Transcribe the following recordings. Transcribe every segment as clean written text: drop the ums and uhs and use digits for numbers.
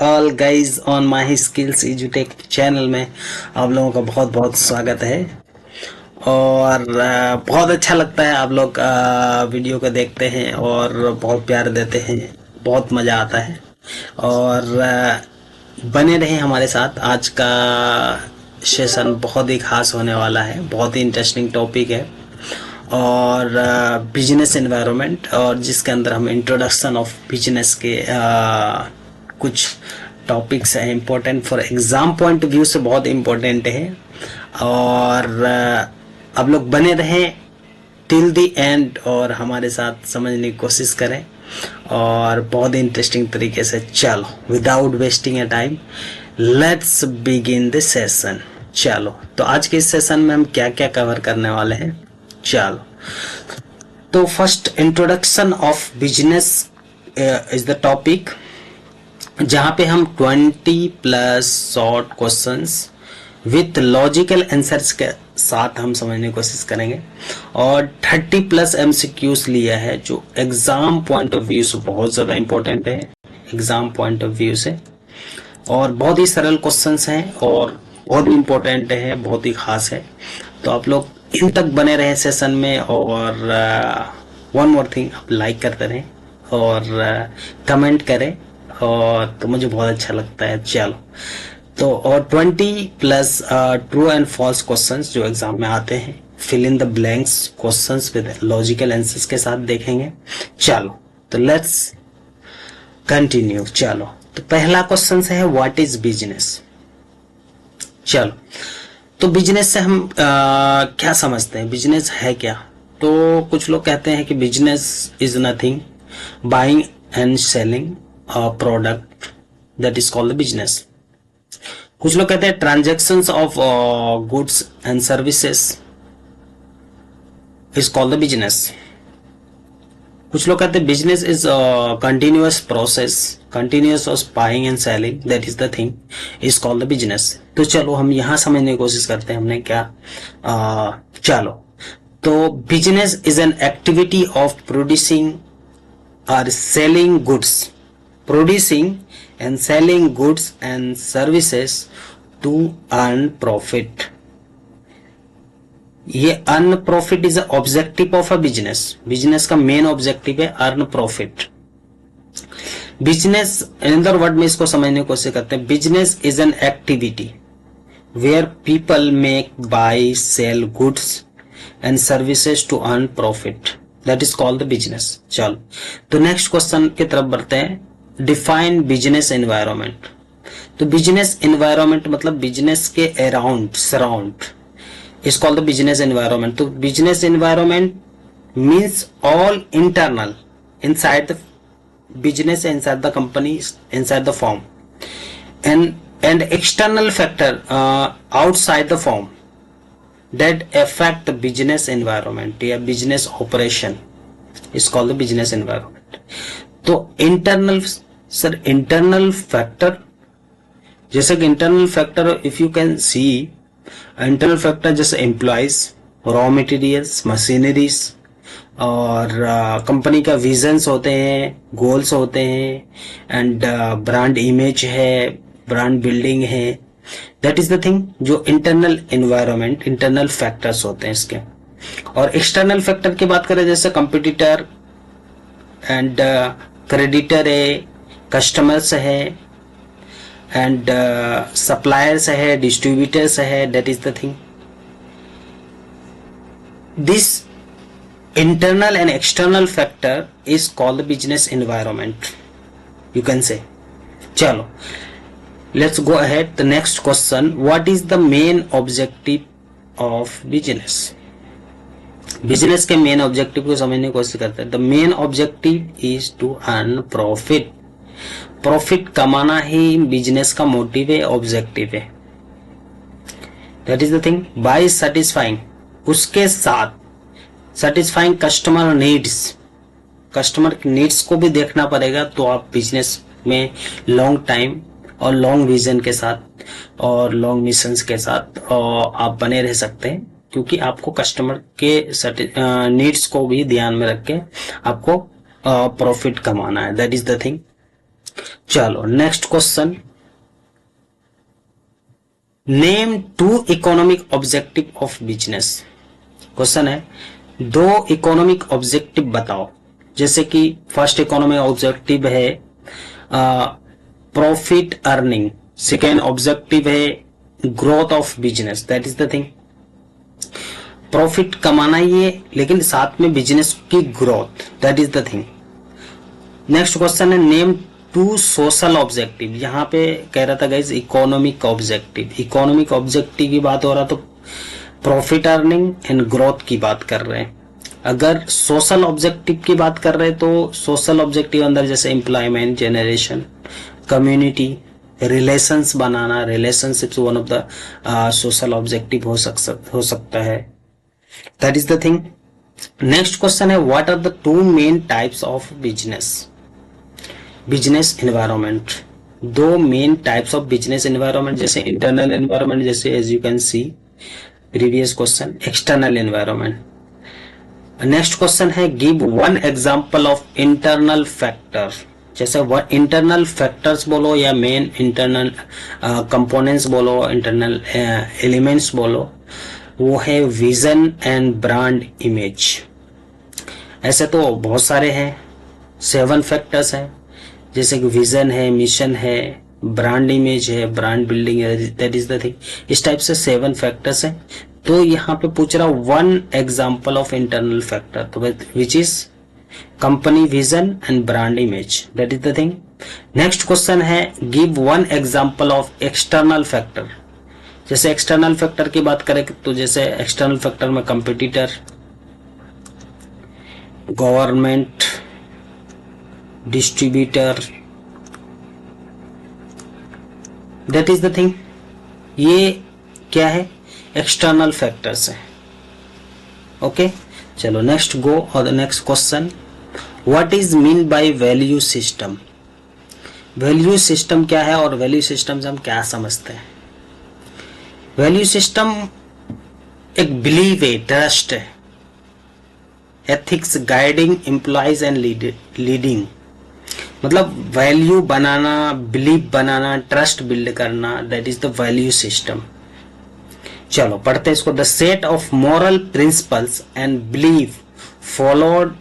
All guys on my Skills एजुटेक channel में आप लोगों का बहुत बहुत स्वागत है। और बहुत अच्छा लगता है आप लोग वीडियो को देखते हैं और बहुत प्यार देते हैं, बहुत मज़ा आता है। और बने रहे हमारे साथ। आज का सेशन बहुत ही खास होने वाला है, बहुत ही इंटरेस्टिंग टॉपिक है और बिजनेस एनवायरनमेंट, और जिसके अंदर हम इंट्रोडक्शन ऑफ बिजनेस के कुछ टॉपिक्स हैं important for exam point of view से, बहुत इम्पोर्टेंट है। और आप लोग बने रहें टिल द एंड और हमारे साथ समझने की कोशिश करें और बहुत ही इंटरेस्टिंग तरीके से। चलो without wasting A time let's begin the session. चलो तो आज के इस सेशन में हम क्या क्या कवर करने वाले हैं। चलो तो first introduction of business is the topic, जहां पे हम 20+ short questions with logical answers के साथ हम समझने की कोशिश करेंगे और 30+ MCQs लिया है, जो एग्जाम पॉइंट ऑफ व्यू से बहुत ज़्यादा इंपॉर्टेंट है, एग्जाम पॉइंट ऑफ व्यू से। और बहुत ही सरल क्वेश्चंस हैं और बहुत इम्पोर्टेंट है, बहुत ही खास है। तो आप लोग इन तक बने रहे सेशन में। और वन मोर थिंग, आप लाइक करते रहें और कमेंट करें और तो मुझे बहुत अच्छा लगता है। चलो तो और 20+ ट्रू एंड फॉल्स क्वेश्चंस जो एग्जाम में आते हैं, fill in the blanks questions with logical answers के साथ देखेंगे। चलो तो लेट्स कंटिन्यू। चलो तो पहला क्वेश्चन है व्हाट इज बिजनेस। चलो तो बिजनेस से हम क्या समझते हैं, बिजनेस है क्या। तो कुछ लोग कहते हैं कि business is nothing buying and selling a product, that is called the business. कुछ लोग कहते हैं transactions of goods and services is called the business. कुछ लोग कहते हैं business is continuous process, continuous of buying and selling, that is the thing is called the business. तो चलो हम यहां समझने की कोशिश करते हैं हमने क्या। चलो तो business is an activity of producing और selling goods, producing and selling goods and services to earn profit. ये earn profit is a objective of a business. Business का मेन ऑब्जेक्टिव है earn profit. Business another word में इसको समझने की कोशिश करते हैं। Business is an activity where people make buy sell goods and services to earn profit, that is called the business. चलो तो नेक्स्ट क्वेश्चन की तरफ बढ़ते हैं। Define business environment. तो बिजनेस एनवायरनमेंट मतलब बिजनेस के around, surround is called the business environment. तो business environment means all internal inside the business, inside the company, inside the form, and external factor outside the form that affect the business environment या business operation is called the business environment. तो internal sir internal factor, जैसे कि internal factor if you can C internal factor जैसे employees, raw materials, machineries और company का visions होते हैं, goals होते हैं एंड ब्रांड इमेज है, ब्रांड बिल्डिंग है, दैट इज द थिंग जो इंटरनल एनवायरनमेंट, इंटरनल फैक्टर्स होते हैं इसके। और एक्सटर्नल फैक्टर की बात करें जैसे कंपिटिटर एंड क्रेडिटर है, कस्टमर्स है एंड सप्लायर्स है, डिस्ट्रीब्यूटर्स है, that is the thing. This internal and external factor is called the business environment, you can say. Chalo, let's go ahead. The next question, what is the main objective of business? Business के main objective को समझने की कोशिश करते हैं। The main objective is to earn profit. Profit कमाना ही business का मोटिव है, ऑब्जेक्टिव है, that is the thing. By satisfying, उसके साथ satisfying customer needs, customer needs को भी देखना पड़ेगा। तो आप बिजनेस में लॉन्ग टाइम और लॉन्ग विजन के साथ और लॉन्ग मिशंस के साथ आप बने रह सकते हैं, क्योंकि आपको कस्टमर के नीड्स को भी ध्यान में रख के आपको प्रॉफिट कमाना है, दैट इज द थिंग। चलो next question, name two economic objective of business. Question है दो इकोनॉमिक ऑब्जेक्टिव बताओ। जैसे कि फर्स्ट इकोनॉमिक ऑब्जेक्टिव है प्रॉफिट अर्निंग, सेकेंड ऑब्जेक्टिव है growth of business. That is the thing, profit कमाना ही है लेकिन साथ में बिजनेस की growth, that is the thing. Next question है नेम टू सोशल ऑब्जेक्टिव। यहाँ पे कह रहा था guys economic objective, economic objective की बात हो रहा तो प्रॉफिट अर्निंग एंड ग्रोथ की बात कर रहे हैं। अगर सोशल ऑब्जेक्टिव की बात कर रहे हैं तो सोशल ऑब्जेक्टिव अंदर जैसे एम्प्लॉयमेंट जनरेशन, कम्युनिटी रिलेशंस बनाना, relationships one of the social objective हो सकता है। That is the thing. Next question है what are the two main types of business environment. दो main types of business environment, जैसे internal environment, जैसे as you can see previous question, external environment. Next question है give one example of internal factor. जैसे internal factors बोलो या main internal components बोलो, internal elements बोलो, वो है विजन एंड ब्रांड इमेज। ऐसे तो बहुत सारे हैं, 7 फैक्टर्स हैं, जैसे कि विजन है, मिशन है, ब्रांड इमेज है, ब्रांड बिल्डिंग है, दैट इज द थिंग। इस टाइप से 7 फैक्टर्स हैं। तो यहाँ पे पूछ रहा one example of internal factor, तो which is company vision and brand image, that is the thing. Next question है give one example of external factor. जैसे एक्सटर्नल फैक्टर की बात करें तो जैसे एक्सटर्नल फैक्टर में competitor, government, distributor, that is the thing. ये क्या है, एक्सटर्नल फैक्टर्स है। ओके चलो नेक्स्ट गो और the next question, what is mean by value system. Value system क्या है और वैल्यू सिस्टम से हम क्या समझते हैं। वैल्यू सिस्टम एक बिलीव है, ट्रस्ट है, ethics guiding employees and leading. मतलब वैल्यू बनाना, बिलीव बनाना, ट्रस्ट बिल्ड करना, that is the value system. चलो पढ़ते हैं इसको। The set of moral principles and believe followed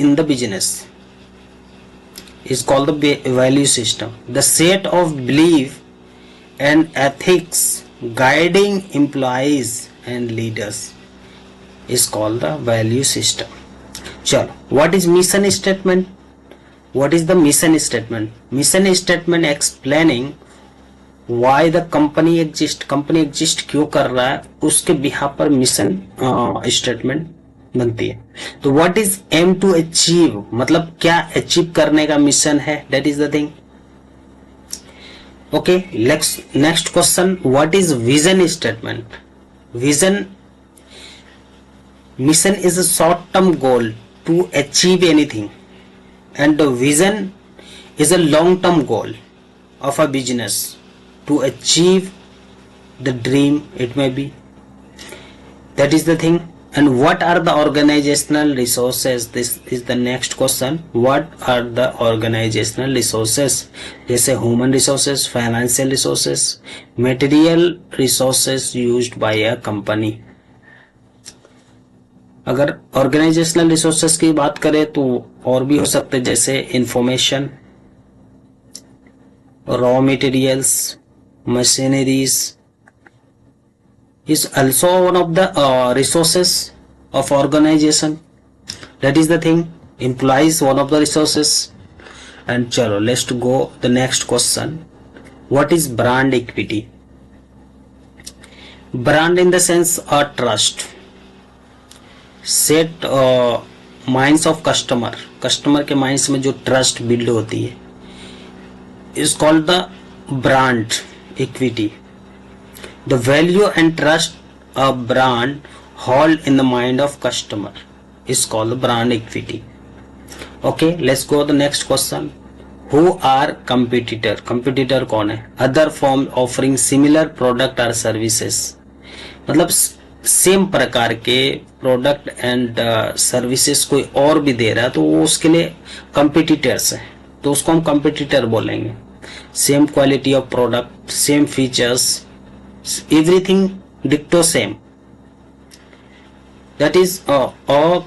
in the business is called the value system. The set of belief and ethics guiding employees and leaders is called the value system. चलो, what is mission statement? What is the mission statement? Mission statement explaining why the company exist. Company exist क्यों कर रहा है, उसके behalf पर mission statement बनती है। तो what is aim to achieve, मतलब क्या अचीव करने का मिशन है, that is the thing. Okay next question, what is vision statement. Vision, mission is a short term goal to achieve anything and vision is a long term goal of a business to achieve the dream, it may be, that is the thing. And what are the organizational resources, this is the next question. What are the organizational resources, जैसे human resources, financial resources, material resources used by a company. अगर organizational resources की बात करें तो और भी हो सकते, जैसे information, raw materials, machineries is also one of the resources of organization, that is the thing. Employees one of the resources. And chalo let's go the next question, what is brand equity. Brand in the sense a trust, set minds of customer के minds में जो trust build होती है is called the brand equity. The value and trust a brand hold in the mind of customer is called the brand equity. Okay, let's go to the next question. Who are competitor? Competitor कौन है? Other firm offering similar product or services. मतलब same प्रकार के product and services कोई और भी दे रहा है तो वो उसके लिए कंपिटिटर्स है। तो उसको हम कंपटीटर बोलेंगे। Same quality of product, same features, everything डिक्टो same, that is a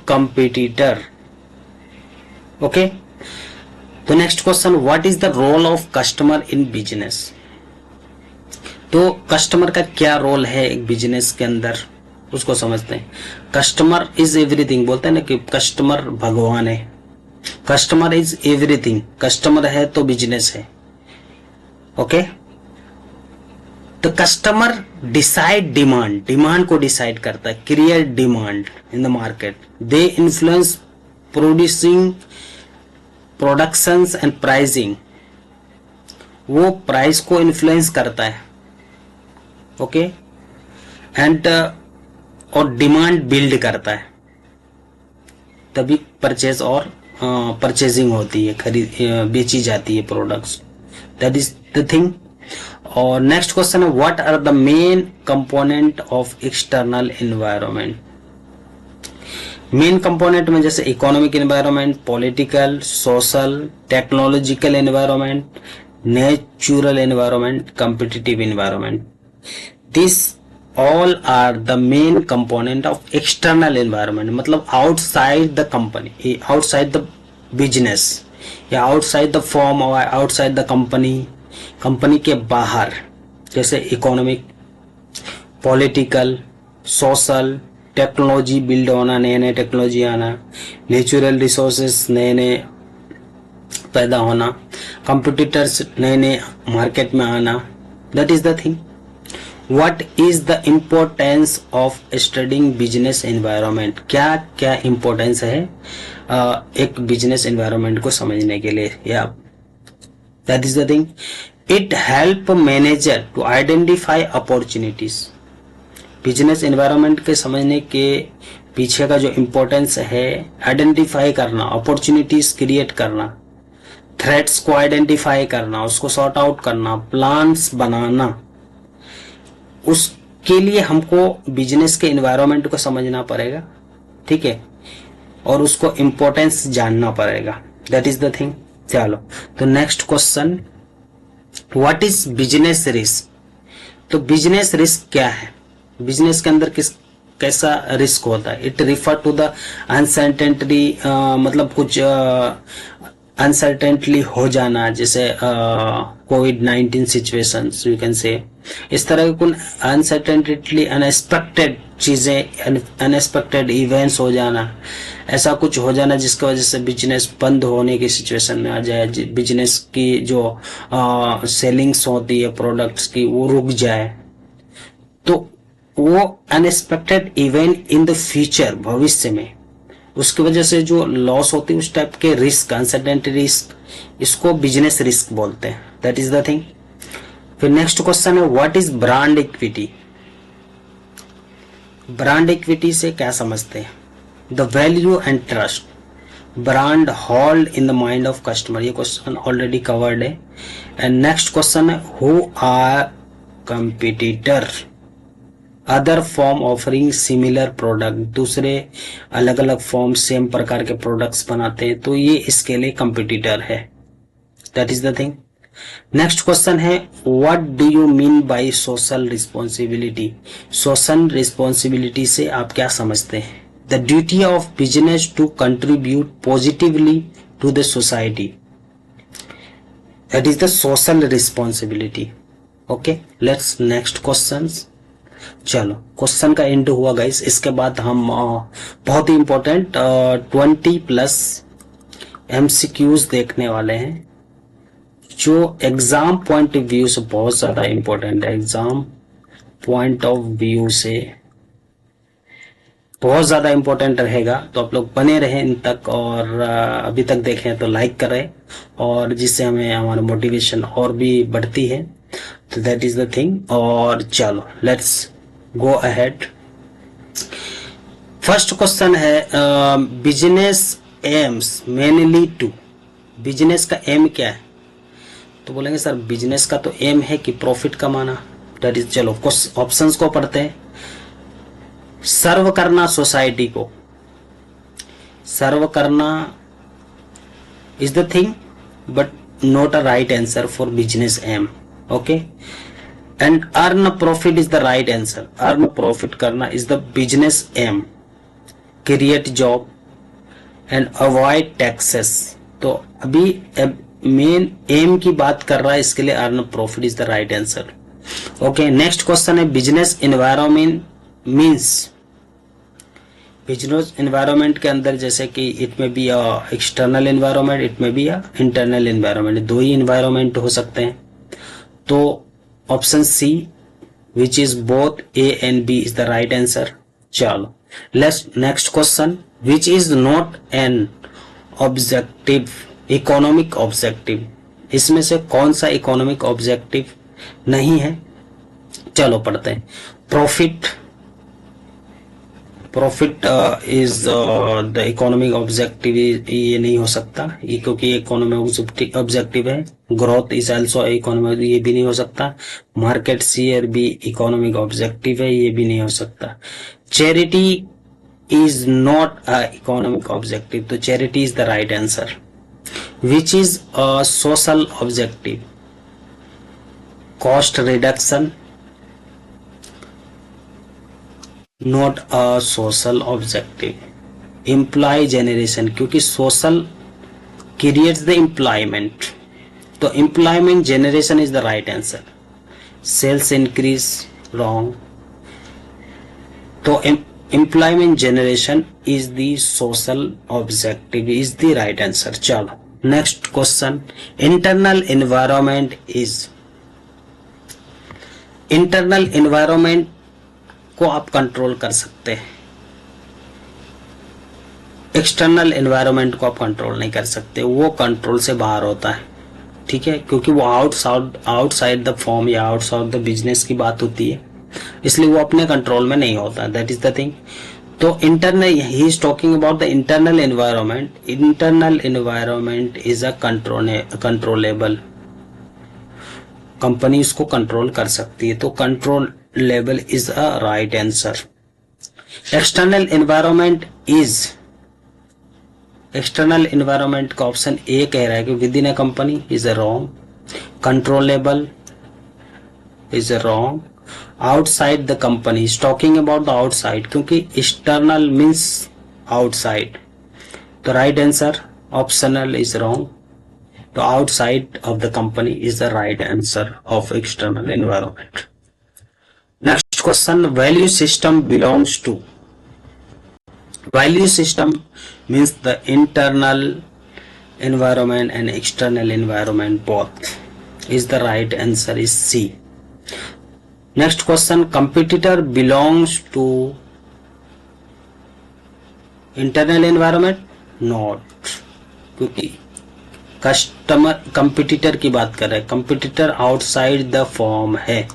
competitor. Okay, तो next question, what is the role of customer in business. तो कस्टमर का क्या रोल है एक बिजनेस के अंदर, उसको समझते हैं। कस्टमर इज एवरीथिंग, बोलते हैं ना कि कस्टमर भगवान है। कस्टमर इज एवरीथिंग, कस्टमर है तो बिजनेस है। ओके, तो कस्टमर डिसाइड डिमांड, डिमांड को डिसाइड करता है, create demand in the market. They influence producing, productions and pricing, वो प्राइस को इन्फ्लुएंस करता है। ओके, एंड और डिमांड बिल्ड करता है, तभी परचेज और परचेजिंग होती है, खरीद बेची जाती है products. That is the thing. और नेक्स्ट क्वेश्चन है, what are the main component of external environment. Main component में जैसे economic environment, political, social, technological environment, natural environment, competitive environment, this all are the main component of external environment, मतलब outside the company, outside the business या outside the firm और outside the company, company के बाहर, जैसे economic, political, social, technology build होना, नए नए technology आना, नेचुरल रिसोर्सेस नए नए पैदा होना, कंपटीटर्स नए नए मार्केट में आना। That is the thing. What is the importance of studying business environment? क्या क्या importance है एक business environment को समझने के लिए? या that is the thing. It help manager to identify opportunities. Business environment के समझने के पीछे का जो importance है, identify करना, opportunities create करना, threats को identify करना, उसको sort out करना, plans बनाना, उसके लिए हमको बिजनेस के एनवायरनमेंट को समझना पड़ेगा, ठीक है, और उसको इम्पोर्टेंस जानना पड़ेगा। That is the thing. चलो, तो next question, what is business risk. तो बिजनेस रिस्क क्या है, बिजनेस के अंदर कैसा रिस्क होता है। It refer to the uncertainty, मतलब कुछ अनसर्टेनिटी हो जाना, जैसे कोविड-19 सिचुएशंस यू कैन से, इस तरह के कुछ अनसर्टेनिटी, अनएक्सपेक्टेड चीजें, अनएक्सपेक्टेड इवेंट्स हो जाना, ऐसा कुछ हो जाना जिसकी वजह से बिजनेस बंद होने की सिचुएशन में आ जाए, बिजनेस की जो सेलिंग्स होती है प्रोडक्ट्स की वो रुक जाए। तो वो unexpected event in the future, भविष्य में, उसकी वजह से जो लॉस होती है, उस टाइप के रिस्क, अनसर्टेनिटी रिस्क, इसको बिजनेस रिस्क बोलते हैं। That is the thing. फिर नेक्स्ट क्वेश्चन है, what is brand equity. Brand equity से क्या समझते हैं। The value and trust brand hold in the mind of customer, ये क्वेश्चन ऑलरेडी कवर्ड है। एंड नेक्स्ट क्वेश्चन है, who are competitor, other firm offering similar product, दूसरे अलग अलग फॉर्म सेम प्रकार के प्रोडक्ट्स बनाते हैं, तो ये इसके लिए कंपटीटर है। That is the thing. Next question है, what do you mean by social responsibility. Social responsibility से आप क्या समझते हैं। The duty of business to contribute positively to the society, that is the social responsibility. Okay, let's next questions. चलो, question का end हुआ guys. इसके बाद हम बहुत ही इंपॉर्टेंट 20+ MCQs देखने वाले हैं, जो एग्जाम पॉइंट ऑफ व्यू से बहुत ज्यादा इंपॉर्टेंट है। एग्जाम पॉइंट ऑफ व्यू से बहुत ज्यादा इंपॉर्टेंट रहेगा, तो आप लोग बने रहें इन तक, और अभी तक देखें तो लाइक करें, और जिससे हमें हमारा मोटिवेशन और भी बढ़ती है। तो दैट इज द थिंग। और चलो, let's go ahead. First question है, business aims mainly to. Business का एम क्या है। तो बोलेंगे सर बिजनेस का तो एम है कि प्रॉफिट कमाना। दैट इज, चलो ऑप्शंस को पढ़ते हैं। सर्व करना सोसाइटी को, सर्व करना is the thing, but not a right answer for business aim. Okay, and earn a profit is the right answer. earn a profit करना is the business aim. create job and avoid taxes. तो अभी main M की बात कर रहा है, इसके लिए earn profit is the right answer. Okay, next question है business environment means. Business environment के अंदर जैसे कि it may be external environment, it may be internal environment, दो ही एनवायरनमेंट हो सकते हैं. तो option C which is both A and B is the right answer. चलो let's next question. Which is not an objective economic objective. इसमें से कौन सा इकोनॉमिक ऑब्जेक्टिव नहीं है? चलो पढ़ते हैं. Profit is the economic objective. ये नहीं हो सकता ये, क्योंकि इकोनॉमिक ऑब्जेक्टिव है. ग्रोथ इज आल्सो इकोनॉमिक, ये भी नहीं हो सकता. मार्केट शेयर भी इकोनॉमिक ऑब्जेक्टिव है, ये भी नहीं हो सकता. Charity is not a economic objective, तो charity is the right answer. Which is a social objective? Cost reduction, not a social objective. Employee generation, क्योंकि social creates the employment, तो employment generation is the right answer. Sales increase, wrong. तो employment generation is the social objective, is the right answer. चलो next question. Internal environment is. Internal environment को आप control कर सकते हैं, external environment को आप कंट्रोल नहीं कर सकते, वो कंट्रोल से बाहर होता है. ठीक है, क्योंकि वो आउटसाइड द फॉर्म या आउटसाइड द बिजनेस की बात होती है, इसलिए वो अपने कंट्रोल में नहीं होता. That is the thing. तो internal, he is talking about the internal environment. Internal environment is a controllable. Company इसको कंट्रोल कर सकती है, तो controllable is a right answer. External environment is. External environment का ऑप्शन ए कह रहा है कि within a company is a wrong. Controllable is a wrong. outside the company is talking about the outside, क्योंकि external means outside, तो right answer optional is wrong. तो outside of the company is the right answer of external environment. Next question. Value system belongs to. Value system means the internal environment and external environment both, is the right answer is C. Next question. Competitor belongs to internal environment? Not, क्योंकि customer competitor की बात कर रहे हैं. Competitor outside the firm है,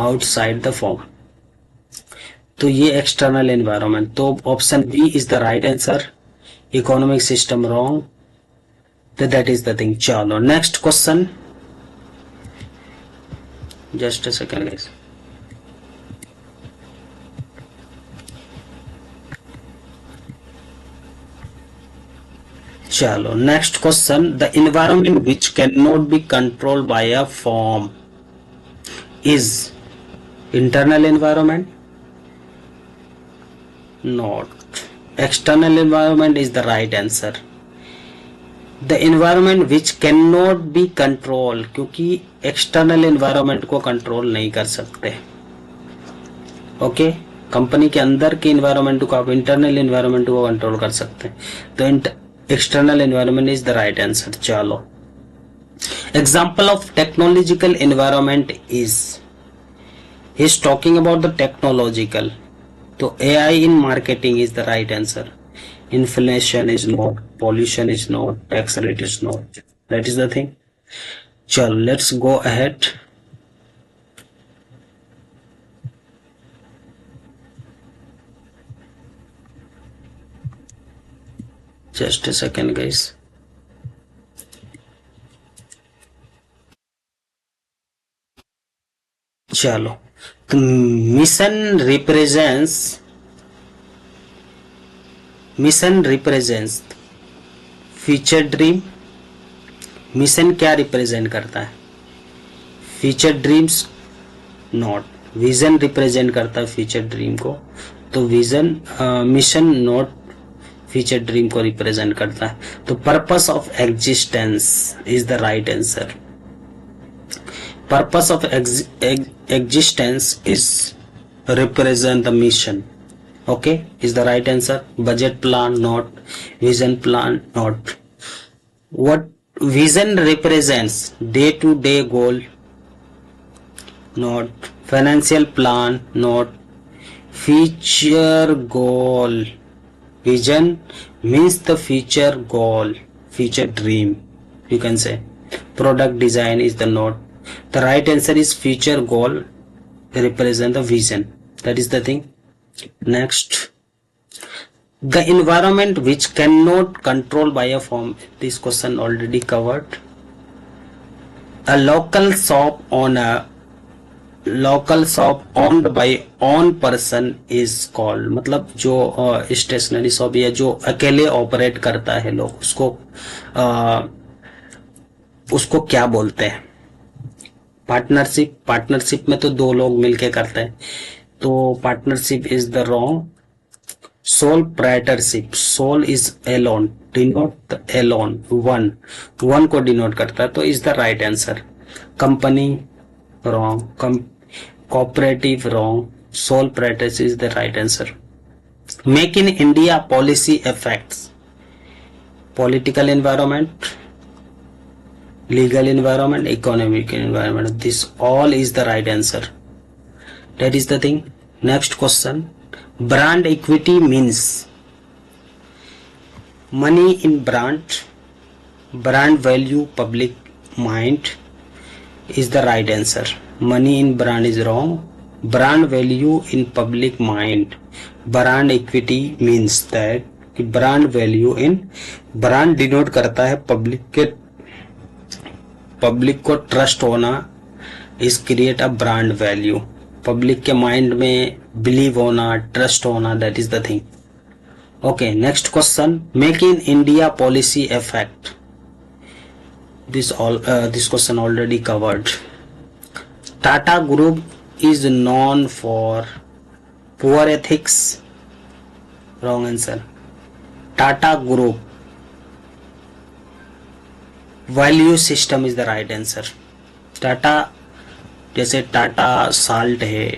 outside the firm, तो ये external environment. तो option B is the right answer. Economic system wrong, तो दैट इज द थिंग. चलो next question. Just a second guys. चलो next question. The environment which can not be controlled by a firm is internal environment? Not. External environment is the right answer. The environment which can not B control, क्योंकि external environment को control नहीं कर सकते. Okay, company के अंदर के environment को आप इंटरनल एनवायरनमेंट को कंट्रोल कर सकते हैं, तो external environment is the right answer. चलो example of technological environment is talking about the technological, तो AI in marketing is the right answer. Inflation is not, pollution is not, tax rate is not. That is the thing. चलो let's go ahead. Just a second guys. चलो, तो mission represents future dream, mission क्या represent करता है? Future dreams not, vision represent करता है future dream को, तो vision mission not future dream को रिप्रेजेंट करता है। तो purpose of existence is the right answer. Purpose of existence is represent the mission. Okay, is the right answer. Budget plan not, vision plan not. What vision represents? Day to day goal not, financial plan not, future goal. Vision means the future goal, future dream, you can say. Product design is the not. The right answer is future goal represent the vision. That is the thing. Next, the environment which cannot control by a firm. This question already covered. A local shop owned by own person is called, मतलब जो stationery shop या जो अकेले operate करता है लोग, उसको क्या बोलते हैं? पार्टनरशिप। पार्टनरशिप में तो दो लोग मिलके करते हैं, तो partnership is the wrong. Sole proprietorship, sole is alone, denote alone, one को डिनोट करता है, तो is the right answer. Company wrong, cooperative wrong, sole proprietorship is the right answer. Make in India policy effects, political environment, legal environment, economic environment, this all is the right answer. That is the thing. Next question, brand equity means money in brand, brand value, public mind is the right answer. Money in brand is wrong, brand value in public mind. Brand equity means that कि brand value in brand denote करता है public को trust होना, is create a brand value. Public के mind में believe होना, trust होना, that is the thing. Okay, next question, make in India policy effect. This question already covered. Tata group is known for poor ethics, wrong answer. Tata group value system is the right answer. Tata, जैसे Tata salt है,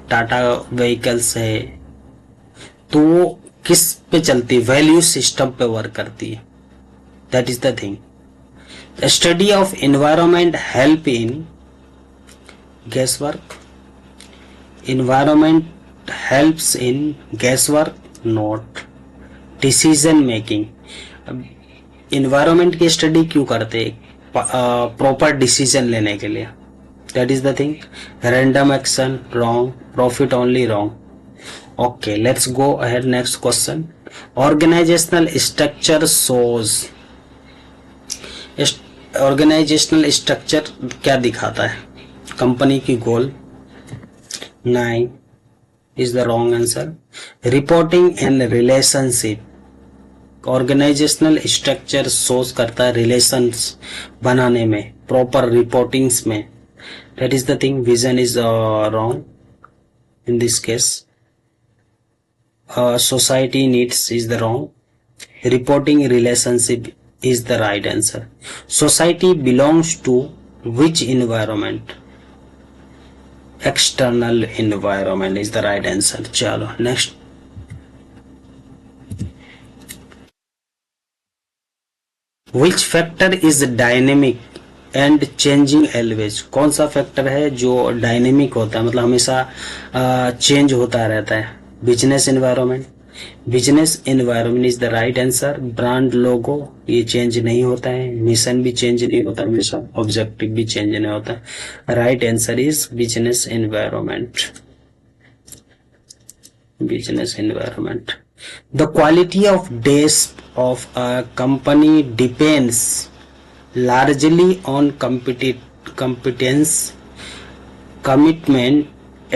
Tata vehicles है, तो वो किस पे चलती है? Value system पे वर्क करती है, that is the thing. Study of environment help in guesswork, environment helps in guesswork not. Decision making, environment की स्टडी क्यों करते? प्रॉपर डिसीजन लेने के लिए, that is the thing. Random action wrong, profit only wrong. Okay, let's go ahead. Next question, organisational structure shows, organisational structure क्या दिखाता है? Company की goal, 9 is the wrong answer. Reporting and relationship, organisational structure सोच करता है relations बनाने में, proper reportings में, that is the thing. Vision is wrong in this case. Society needs is the wrong. Reporting relationship is the right answer. Society belongs to which environment? External environment is the right answer. चलो next, Which factor is dynamic and changing always? कौन सा factor है जो dynamic होता है, मतलब हमेशा change होता रहता है? Business environment, business environment is the right answer. Brand logo, ये चेंज नहीं होता है, मिशन भी चेंज नहीं होता हमेशा, ऑब्जेक्टिव भी चेंज नहीं होता। Right answer is business environment, business environment. The quality of days of a company depends largely on competence, commitment,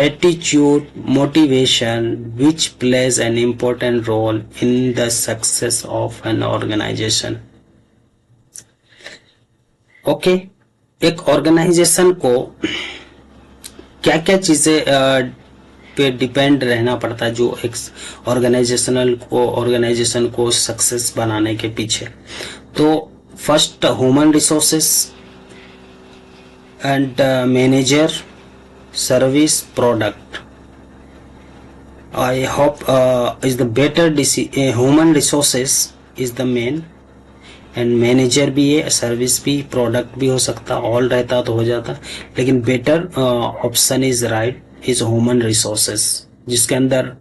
attitude, motivation, which plays an important role in the success of an organization. Okay, एक organisation को क्या क्या चीजें पे depend रहना पड़ता है जो एक ऑर्गेनाइजेशन को सक्सेस बनाने के पीछे। तो first, human resources and manager, service, product. I hope is the better human resources is the main, and manager भी है, सर्विस भी, प्रोडक्ट भी हो सकता, ऑल रहता तो हो जाता, लेकिन better option is right is human resources, जिसके अंदर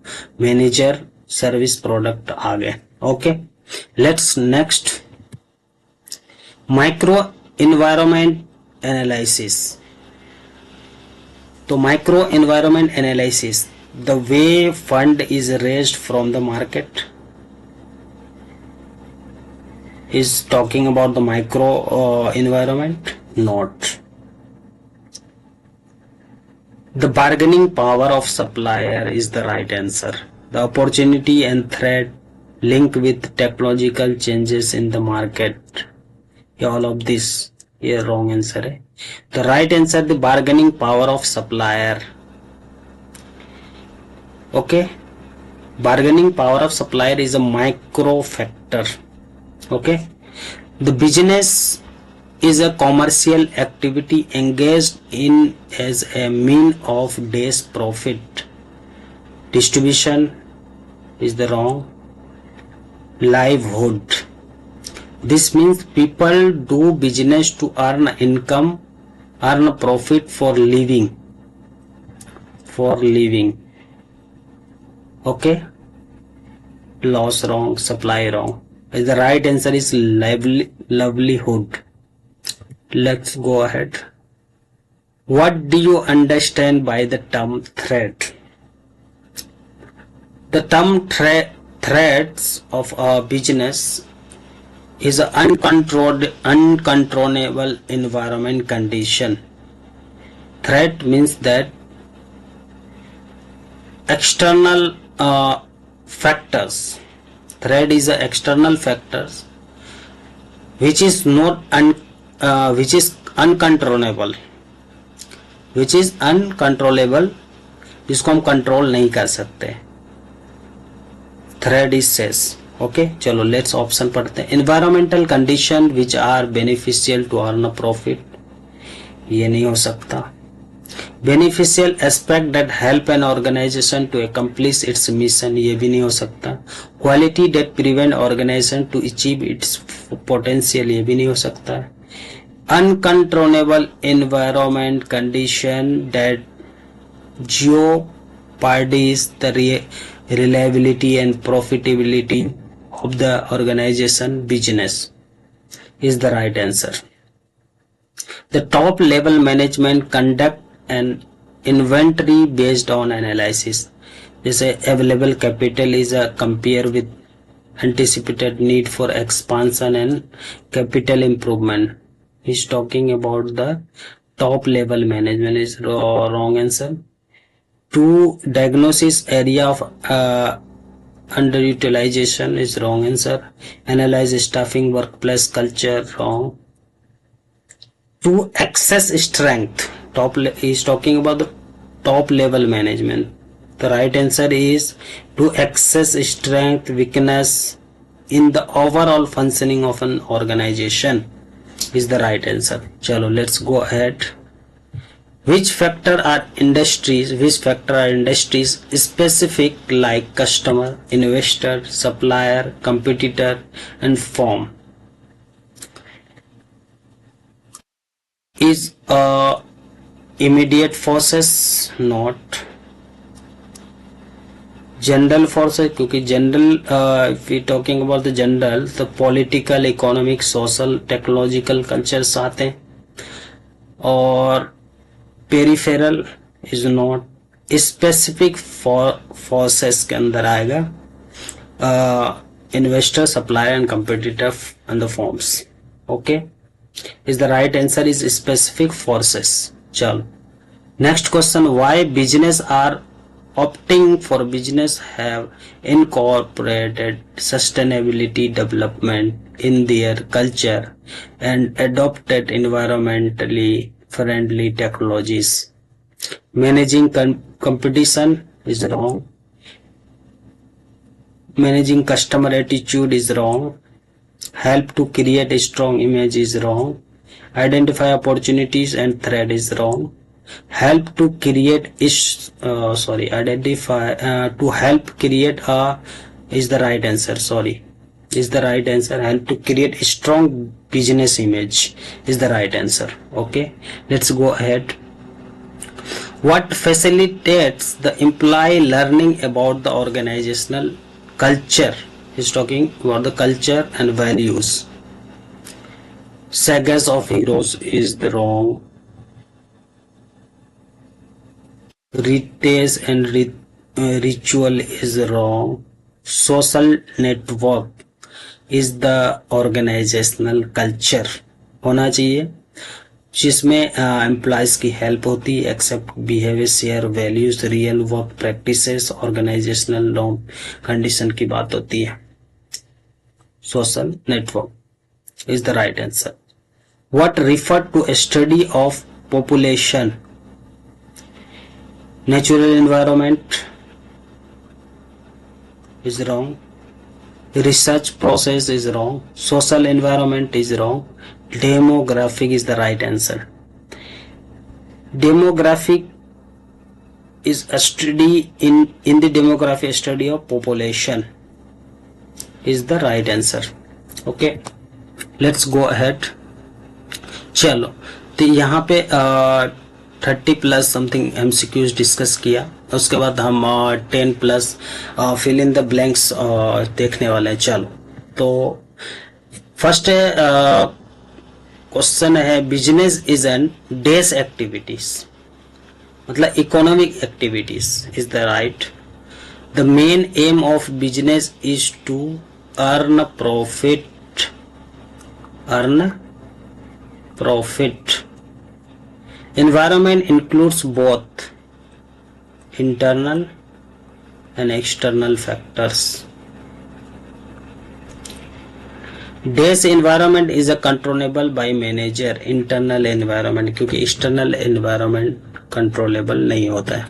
मैनेजर, सर्विस, प्रोडक्ट आ गए। Okay, let's next, micro environment analysis. तो micro environment analysis, the way fund is raised from the market, is talking about the micro environment? Not. The bargaining power of supplier is the right answer. The opportunity and threat link with technological changes in the market. All of this here wrong answer है. The right answer, the bargaining power of supplier. Okay, bargaining power of supplier is a micro factor. Okay, the business is a commercial activity engaged in as a mean of day's profit. Distribution is the wrong. Livelihood, this means people do business to earn income, earn profit for living. Okay, loss wrong, supply wrong. The right answer is livelihood. Let's go ahead. What do you understand by the term threat? The term threats of a business is an uncontrollable environment condition. Threat means that external factors. Threat is a external factors which is uncontrollable, जिसको हम control नहीं कर सकते। Threat is सेस। Okay, चलो let's option पढ़ते हैं। Environmental condition which are beneficial to earn a profit, ये नहीं हो सकता। Beneficial aspect that help an organisation to accomplish its mission, ये भी नहीं हो सकता। Quality that prevent organisation to achieve its potential, ये भी नहीं हो सकता। Uncontrollable environment condition that jeopardize the reliability and profitability of the organization business is the right answer. The top level management conduct an inventory based on analysis. जैसे available capital is a compare with anticipated need for expansion and capital improvement. He's talking about the top level management is wrong answer. To diagnosis area of underutilization is wrong answer. Analyze staffing workplace culture, wrong. To access strength, is talking about the top level management. The right answer is to access strength, weakness in the overall functioning of an organization is the right answer. Chalo, let's go ahead. Which factor are industries specific like customer, investor, supplier, competitor and firm? Is immediate forces, not. General forces, क्योंकि general if we talking about the general, the political, economic, social, technological cultures आते हैं। और peripheral is not. Specific forces के अंदर आएगा investor, supplier and competitor and the forms. Okay, is the right answer is specific forces. चलो next question, why business are opting for business have incorporated sustainability development in their culture and adopted environmentally friendly technologies. Managing competition is wrong. Managing customer attitude is wrong. Help to create a strong image is wrong. Identify opportunities and threat is wrong. Help to create to help create a is the right answer. Is the right answer. Help to create a strong business image is the right answer. Okay, let's go ahead. What facilitates the employee learning about the organizational culture? He's talking about the culture and values. Sagas of heroes is the wrong. Rites and ritual is wrong. Social network is the organizational culture होना चाहिए जिसमें employees की help होती है, accept behaviour, share values, real work practices, organisational norm, condition की बात होती है. Social network is the right answer. What refer to a study of population? Natural environment is wrong. Research process is wrong. Social environment is wrong. Demographic is the right answer. Demographic is a study in the demographic study of population is the right answer. Okay, let's go ahead. चलो, तो यहाँ पे 30 plus something MCQs discuss किया. उसके बाद हम 10 plus fill in the blanks देखने वाले हैं. चलो, तो फर्स्ट क्वेश्चन है business is an dash activities, मतलब economic activities is the right. The main aim of business is to earn profit. Environment includes both internal and external factors. Dash environment is a controllable by manager. Internal environment, क्योंकि external environment controllable नहीं होता है.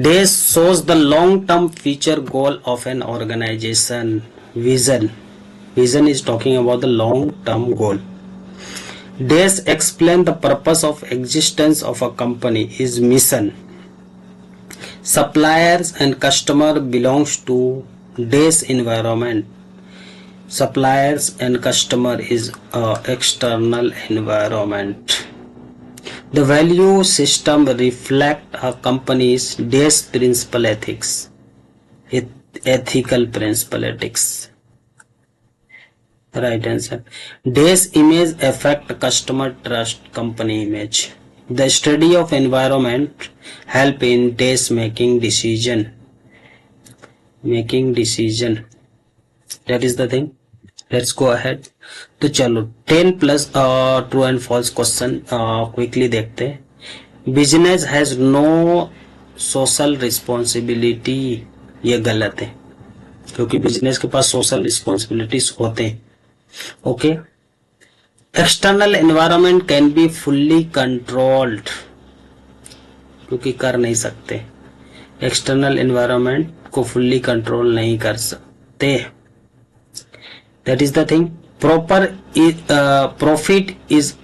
Dash shows the long-term future goal of an organization. Vision is talking about the long-term goal. Dash explain the purpose of existence of a company is mission. Suppliers and customer belongs to dash environment. Suppliers and customer is external environment. The value system reflect a company's dash principal ethics. Ethical principal ethics. Right answer. Dash image affect customer trust, company image. The study of environment help in dash making decision. That is the thing. Let's go ahead. तो चलो 10 plus true and false question quickly देखते हैं. Business has no social responsibility. ये गलत है, क्योंकि business के पास social responsibilities होते हैं. Okay, external environment can be fully controlled, क्योंकि कर नहीं सकते. एक्सटर्नल एनवायरनमेंट को फुल्ली कंट्रोल नहीं कर सकते. That is the thing. Profit is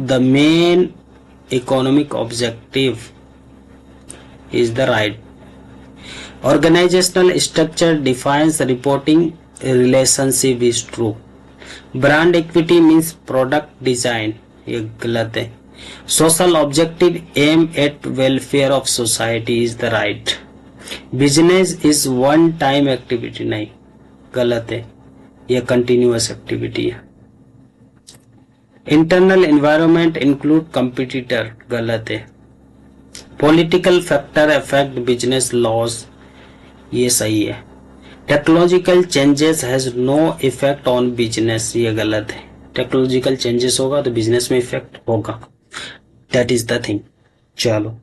the main economic objective is the right. Organisational structure defines reporting relationship is true. Brand equity means product design, ये गलत है. Social objective aim at welfare of society is the right. Business is one time activity, नहीं, गलत है, यह continuous activity है. Internal environment include competitor, गलत है. Political factor affect business laws, ये सही है. Technological changes has no effect on business, ये गलत है. टेक्नोलॉजिकल चेंजेस होगा तो बिजनेस में इफेक्ट होगा. That is the thing. चलो,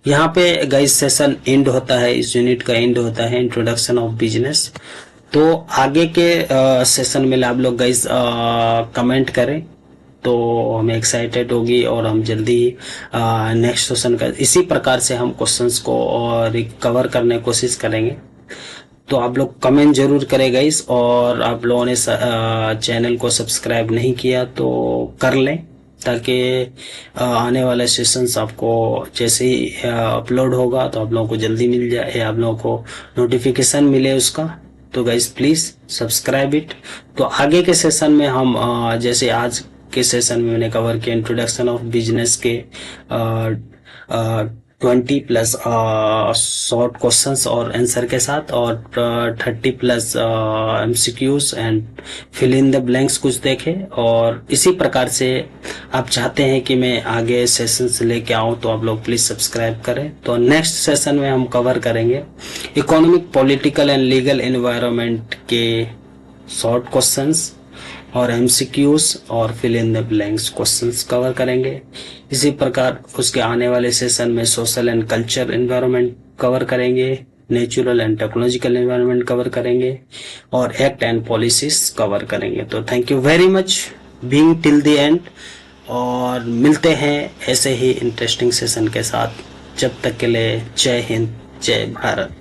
यहाँ पे गाइस सेशन एंड होता है, इस यूनिट का एंड होता है, इंट्रोडक्शन ऑफ बिजनेस। तो आगे के सेशन में आप लोग गाइस कमेंट करें तो हमें एक्साइटेड होगी, और हम जल्दी नेक्स्ट सेशन का इसी प्रकार से हम क्वेश्चंस को कवर करने की कोशिश करेंगे। तो आप लोग कमेंट जरूर करें गाइस, और आप लोगों ने चैनल को सब्सक्राइब नहीं किया तो कर लें, ताकि आने वाले सेशंस आपको जैसे ही अपलोड होगा तो आप लोगों को जल्दी मिल जाए, आप लोगों को नोटिफिकेशन मिले उसका। तो गाइस प्लीज सब्सक्राइब इट। तो आगे के सेशन में हम जैसे आज के सेशन में मैंने कवर किया इंट्रोडक्शन ऑफ बिजनेस के 20+ शॉर्ट क्वेश्चंस और आंसर के साथ, और 30+ MCQs and fill in the blanks कुछ देखें। और इसी प्रकार से आप चाहते हैं कि मैं आगे सेशंस लेके आऊं तो आप लोग प्लीज सब्सक्राइब करें। तो नेक्स्ट सेशन में हम कवर करेंगे economic, political and legal environment के शॉर्ट क्वेश्चंस और MCQs और fill in the blanks questions cover करेंगे। इसी प्रकार उसके आने वाले सेशन में social and culture environment cover करेंगे, natural and technological environment cover करेंगे, और एक्ट एंड पॉलिसीज कवर करेंगे। तो thank you very much being till the end, और मिलते हैं ऐसे ही इंटरेस्टिंग सेशन के साथ। जब तक के लिए जय हिंद, जय भारत।